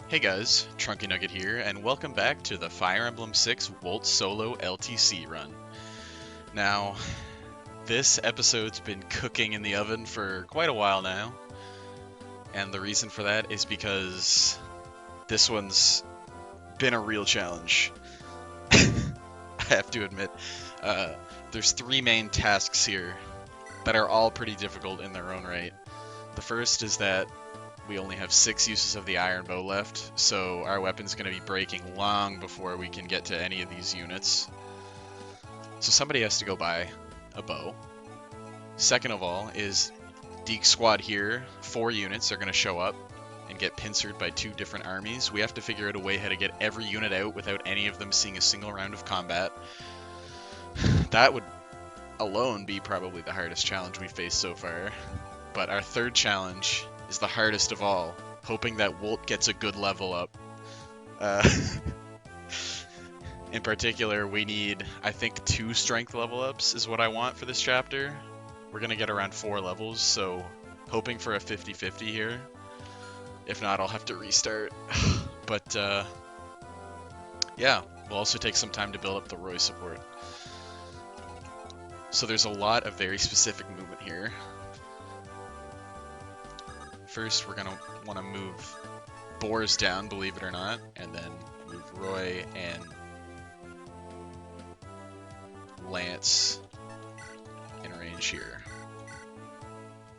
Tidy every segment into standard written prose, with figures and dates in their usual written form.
Hey guys, Trunky Nugget here, and welcome back to the Fire Emblem 6 Wolt Solo LTC run. Now, this episode's been cooking in the oven for quite a while now, and the reason for that is because this one's been a real challenge. I have to admit, there's three main tasks here that are all pretty difficult in their own right. The first is that we only have 6 uses of the iron bow left, so our weapon's going to be breaking long before we can get to any of these units. So somebody has to go buy a bow. Second of all is Dieck squad here, 4 units are going to show up and get pincered by 2 different armies. We have to figure out a way how to get every unit out without any of them seeing a single round of combat. That would alone be probably the hardest challenge we've faced so far. But our third challenge is the hardest of all, hoping that Wolt gets a good level up. In particular, we need, I think, 2 strength level ups is what I want for this chapter. We're going to get around 4 levels, so hoping for a 50-50 here. If not, I'll have to restart. But, yeah, we'll also take some time to build up the Roy support. So there's a lot of very specific movement here. First, we're going to want to move Boars down, believe it or not, and then move Roy and Lance in range here.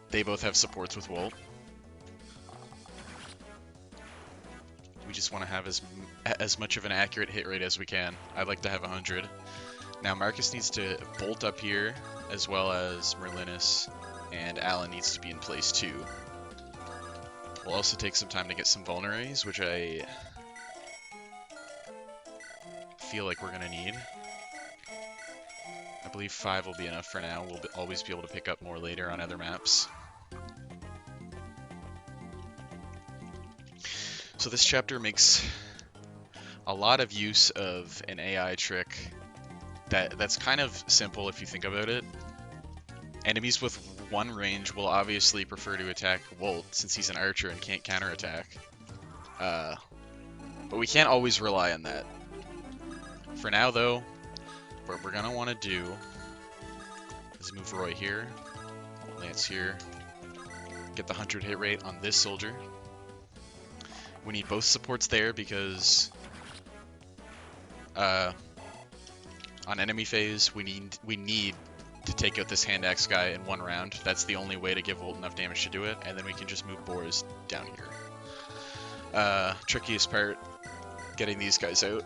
They both have supports with Wolt. We just want to have as much of an accurate hit rate as we can. I'd like to have 100. Now Marcus needs to bolt up here, as well as Merlinus, and Alan needs to be in place too. We'll also take some time to get some vulneraries, which I feel like we're going to need. I believe 5 will be enough for now. We'll always be able to pick up more later on other maps. So this chapter makes a lot of use of an AI trick that's kind of simple if you think about it. Enemies with 1 range will obviously prefer to attack Wolt since he's an archer and can't counterattack. But we can't always rely on that. For now though, what we're gonna want to do is move Roy here, Lance here, get the 100 hit rate on this soldier. We need both supports there because on enemy phase we need to take out this hand axe guy in 1 round. That's the only way to give Wolt enough damage to do it, and then we can just move Boars down here. Trickiest part, getting these guys out.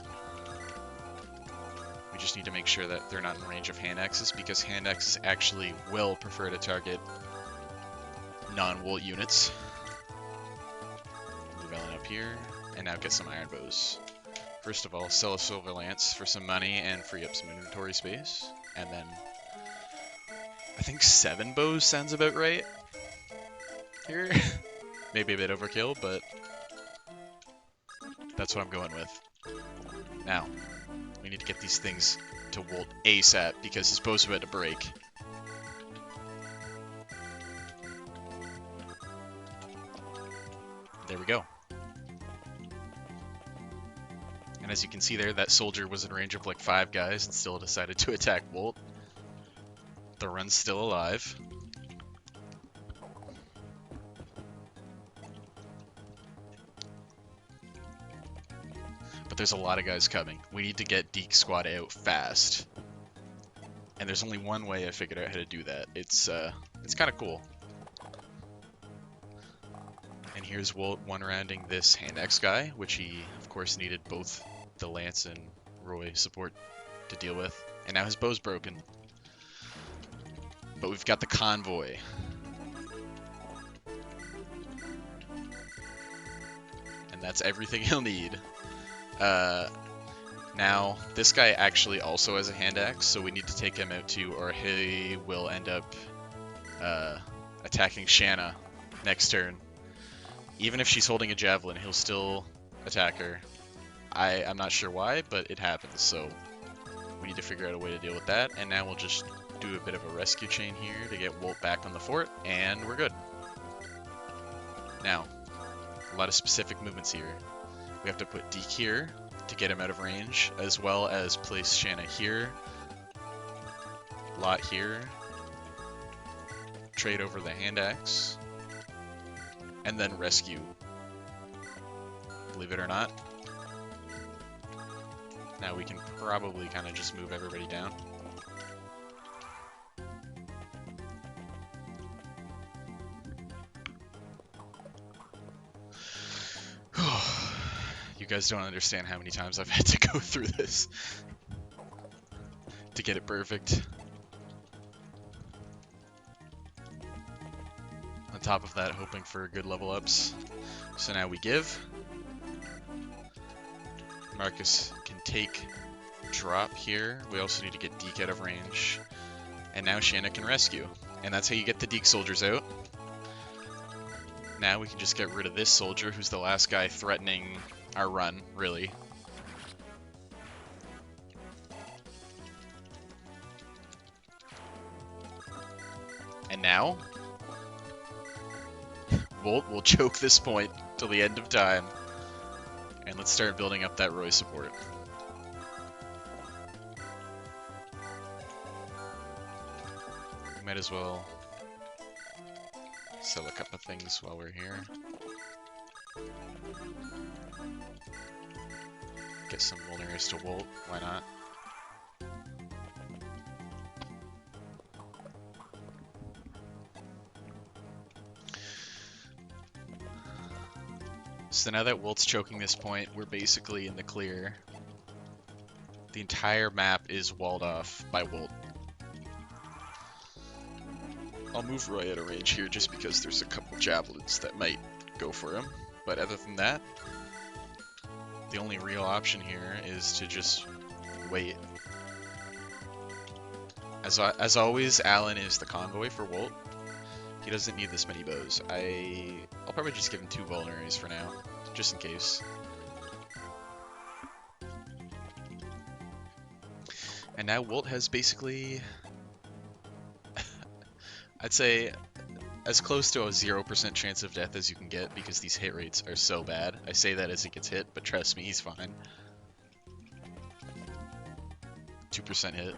We just need to make sure that they're not in range of hand axes, because hand axes actually will prefer to target non-Wolt units. Move Ellen up here, and now get some iron bows. First of all, sell a silver lance for some money and free up some inventory space, and then I think 7 bows sounds about right here. Maybe a bit overkill, but that's what I'm going with. Now, we need to get these things to Wolt ASAP because his bow's about to break. There we go. And as you can see there, that soldier was in range of like 5 guys and still decided to attack Wolt. The run's still alive. But there's a lot of guys coming. We need to get Dieck squad out fast. And there's only one way I figured out how to do that. It's kind of cool. And here's Wolt one-rounding this hand axe guy, which he, of course, needed both the Lance and Roy support to deal with. And now his bow's broken. But we've got the convoy. And that's everything he'll need. Now, this guy actually also has a hand axe, so we need to take him out too, or he will end up attacking Shanna next turn. Even if she's holding a javelin, he'll still attack her. I'm not sure why, but it happens, so we need to figure out a way to deal with that. And now we'll just do a bit of a rescue chain here to get Wolt back on the fort, and we're good. Now, a lot of specific movements here. We have to put Dieck here to get him out of range, as well as place Shanna here, Lot here, trade over the hand axe, and then rescue. Believe it or not. Now we can probably kind of just move everybody down. You guys don't understand how many times I've had to go through this to get it perfect. On top of that, hoping for good level ups. So now we give. Marcus can take drop here. We also need to get Dieck out of range. And now Shanna can rescue. And that's how you get the Dieck soldiers out. Now we can just get rid of this soldier, who's the last guy threatening our run, really. And now, Wolt will choke this point till the end of time. And let's start building up that Roy support. We might as well sell a couple of things while we're here. Get some vulneraries to Wolt, why not? So now that Wolt's choking this point, we're basically in the clear. The entire map is walled off by Wolt. I'll move Roy out of range here just because there's a couple javelins that might go for him. But other than that, the only real option here is to just wait. As always, Alan is the convoy for Wolt. He doesn't need this many bows. I'll probably just give him 2 vulneraries for now, just in case. And now Wolt has basically, I'd say, as close to a 0% chance of death as you can get because these hit rates are so bad. I say that as he gets hit, but trust me, he's fine. 2% hit.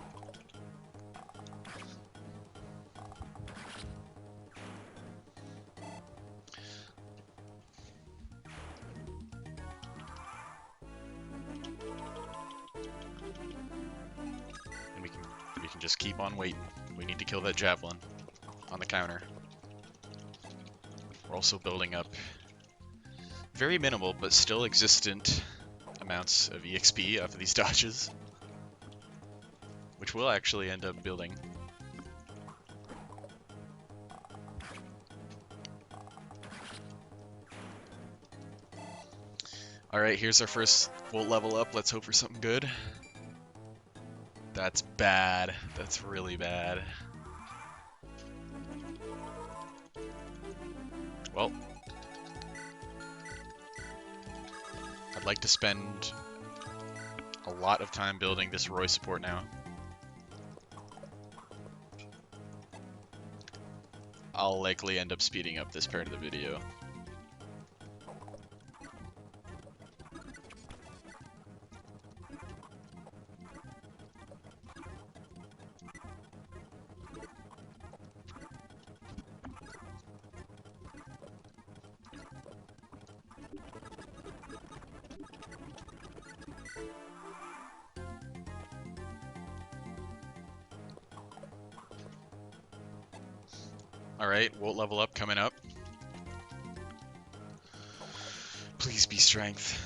And we can just keep on waiting. We need to kill that javelin on the counter. We're also building up very minimal but still existent amounts of EXP off of these dodges, which we'll actually end up building. Alright, here's our first Wolt level up. Let's hope for something good. That's bad. That's really bad. Well, I'd like to spend a lot of time building this Roy support now. I'll likely end up speeding up this part of the video. Alright, Wolt level up coming up. Please be strength.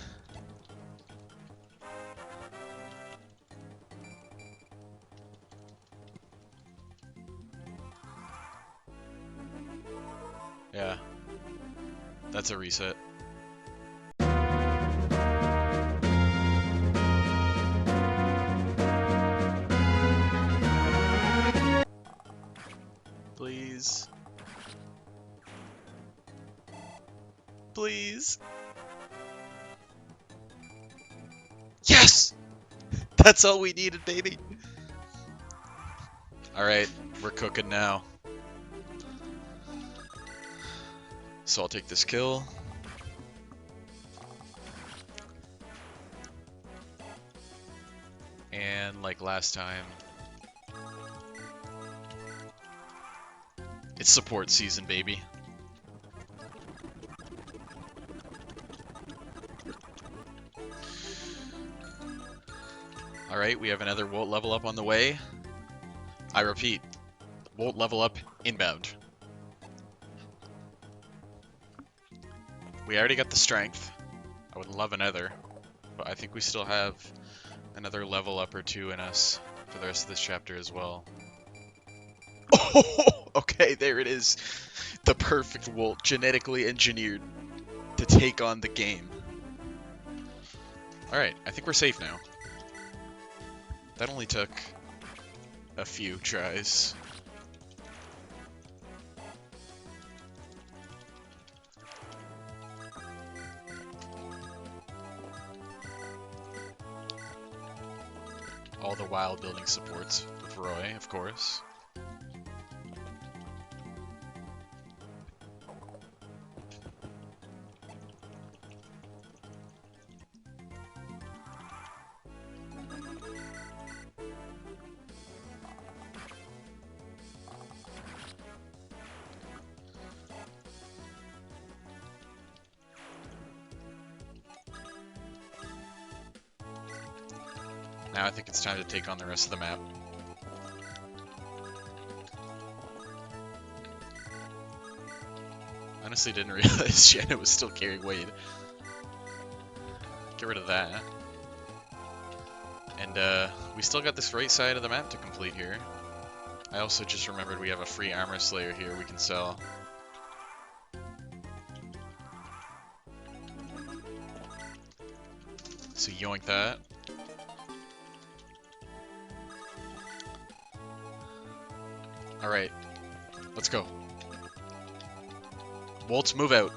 Yeah, that's a reset. Please. Please. Yes! That's all we needed, baby. Alright, we're cooking now. So I'll take this kill. And like last time, it's support season, baby. Alright, we have another Wolt level up on the way. I repeat, Wolt level up inbound. We already got the strength. I would love another, but I think we still have another level up or two in us for the rest of this chapter as well. Oh, okay, there it is. The perfect Wolt, genetically engineered to take on the game. Alright, I think we're safe now. That only took a few tries. All the while building supports with Roy, of course. Now I think it's time to take on the rest of the map. Honestly didn't realize Shanna was still carrying Wade. Get rid of that. And we still got this right side of the map to complete here. I also just remembered we have a free armor slayer here we can sell. So yoink that. Alright, let's go. Wolts, move out.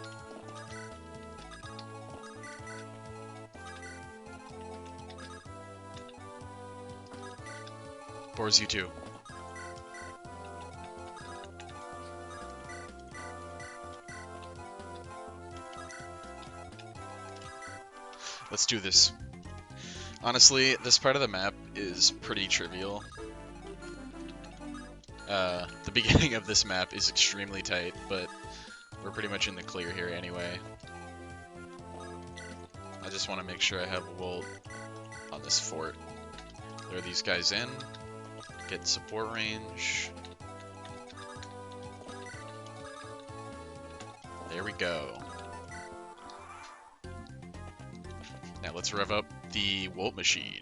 Boars, you too. Let's do this. Honestly, this part of the map is pretty trivial. The beginning of this map is extremely tight, but we're pretty much in the clear here anyway. I just want to make sure I have Wolt on this fort. Lure these guys in, get support range. There we go. Now let's rev up the Wolt machine.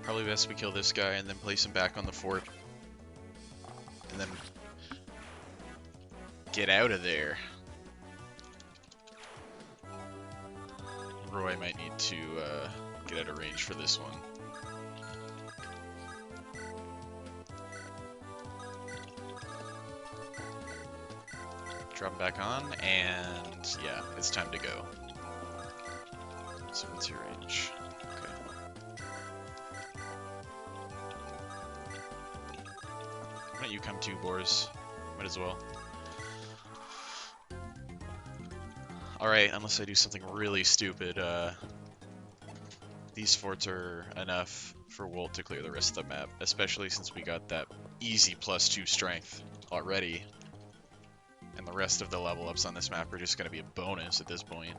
Probably best we kill this guy and then place him back on the fort. And then get out of there. Roy might need to get out of range for this one. Drop him back on, and yeah, it's time to go. So what's your range? Okay. Why don't you come too, Boars? Might as well. Alright, unless I do something really stupid, these forts are enough for Wolt to clear the rest of the map, especially since we got that easy +2 strength already. And the rest of the level ups on this map are just going to be a bonus at this point.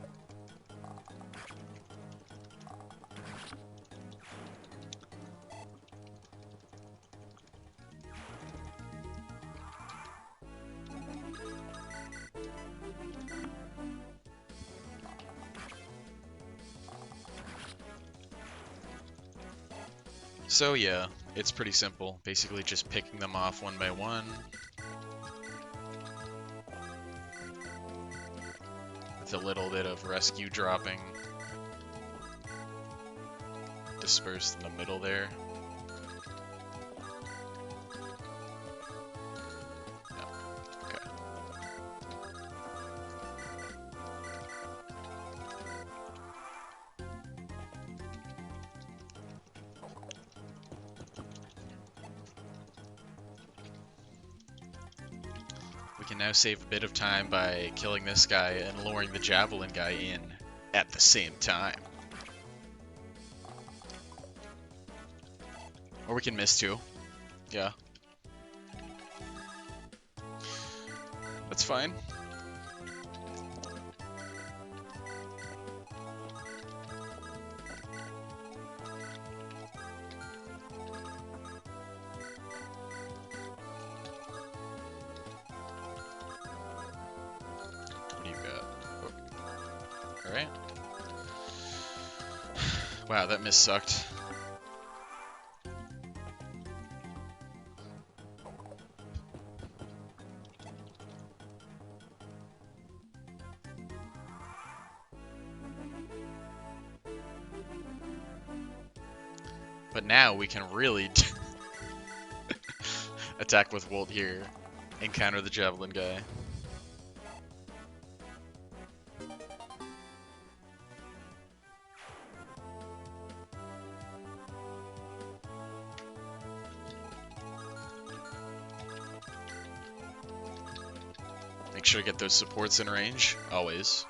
So yeah, it's pretty simple. Basically just picking them off one by one. With a little bit of rescue dropping dispersed in the middle there. No. Okay. We can now save a bit of time by killing this guy and luring the javelin guy in at the same time. Or we can miss too. Yeah. That's fine. What do you got? Oh. Alright. Wow, that miss sucked. But now we can really attack with Wolt here and counter the javelin guy. Make sure to get those supports in range, always.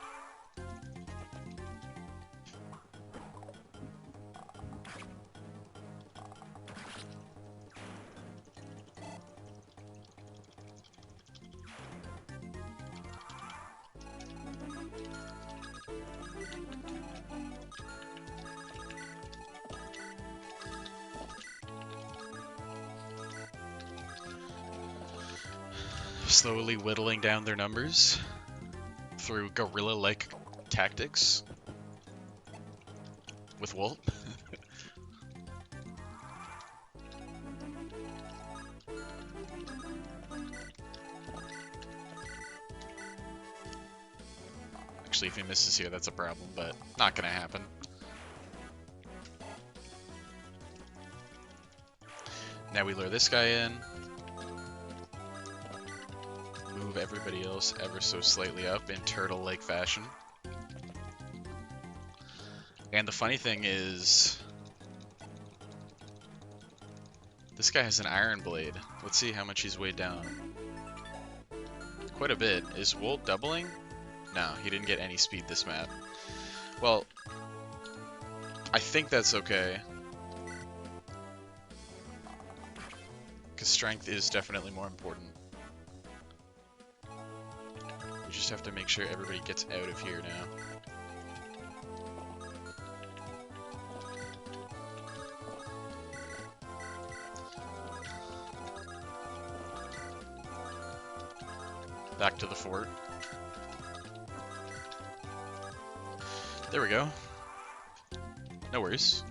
Slowly whittling down their numbers through guerrilla-like tactics with Wolt. Actually, if he misses here, that's a problem, but not gonna happen. Now we lure this guy in. Move everybody else ever so slightly up in turtle-like fashion. And the funny thing is, this guy has an iron blade. Let's see how much he's weighed down. Quite a bit. Is Wolt doubling? No, he didn't get any speed this map. Well, I think that's okay. Because strength is definitely more important. We just have to make sure everybody gets out of here now. Back to the fort. There we go. No worries.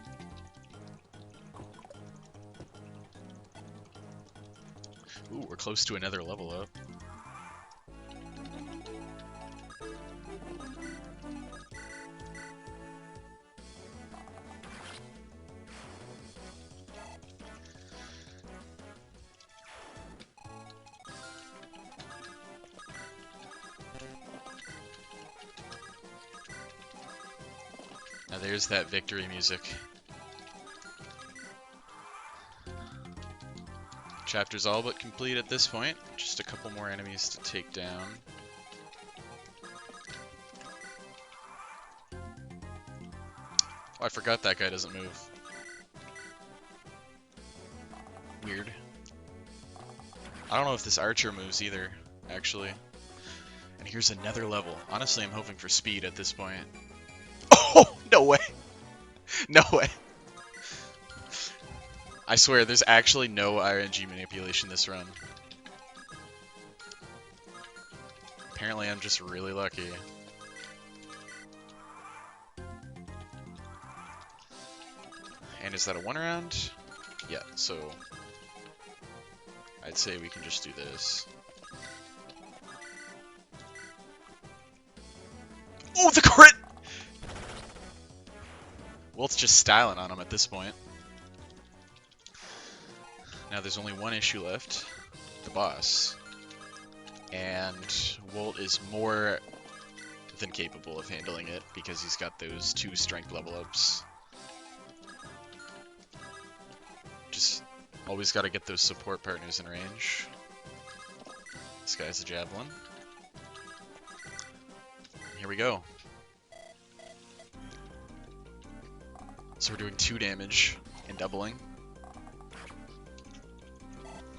Ooh, we're close to another level up. Now there's that victory music. Chapter's all but complete at this point. Just a couple more enemies to take down. Oh, I forgot that guy doesn't move. Weird. I don't know if this archer moves either, actually. And here's another level. Honestly, I'm hoping for speed at this point. Oh, no way. No way. I swear, there's actually no RNG manipulation this run. Apparently, I'm just really lucky. And is that a one round? Yeah, so I'd say we can just do this. Oh, the crit! Wolt's just styling on him at this point. Now there's only one issue left, the boss. And Wolt is more than capable of handling it because he's got those 2 strength level ups. Just always got to get those support partners in range. Disguise the javelin. Here we go. So we're doing 2 damage and doubling,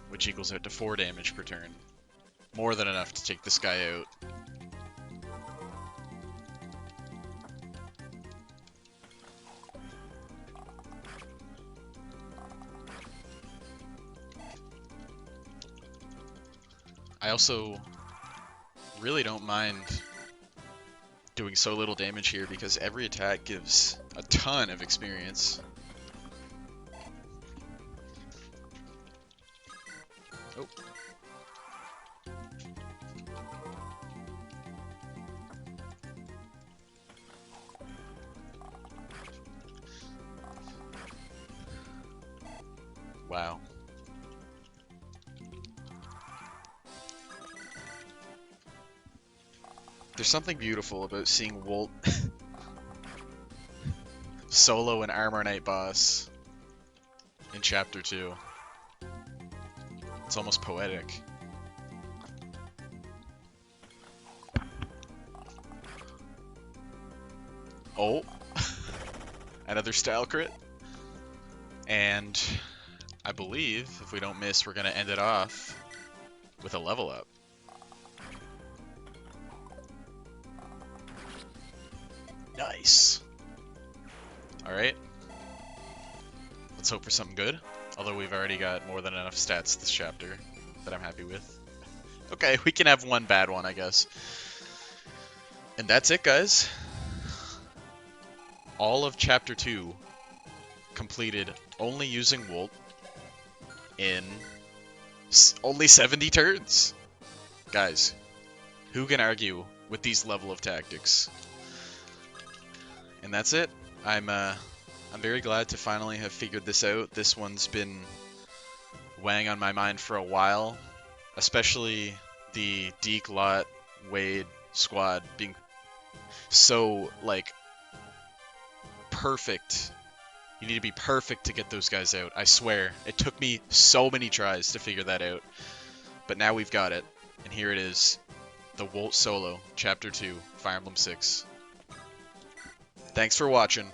which equals out to 4 damage per turn. More than enough to take this guy out. I also really don't mind doing so little damage here because every attack gives a ton of experience. Oh. Wow. There's something beautiful about seeing Wolt solo an Armor Knight boss in Chapter 2. It's almost poetic. Oh, another style crit. And I believe if we don't miss, we're going to end it off with a level up. Nice. Alright. Let's hope for something good. Although we've already got more than enough stats this chapter that I'm happy with. Okay, we can have one bad one, I guess. And that's it, guys. All of Chapter 2 completed only using Wolt in only 70 turns. Guys, who can argue with these level of tactics? And that's it. I'm very glad to finally have figured this out. This one's been weighing on my mind for a while, especially the Dieck, Lot, Wade squad being so, like, perfect. You need to be perfect to get those guys out. I swear. It took me so many tries to figure that out. But now we've got it. And here it is. The Wolt Solo, Chapter 2, Fire Emblem 6. Thanks for watching.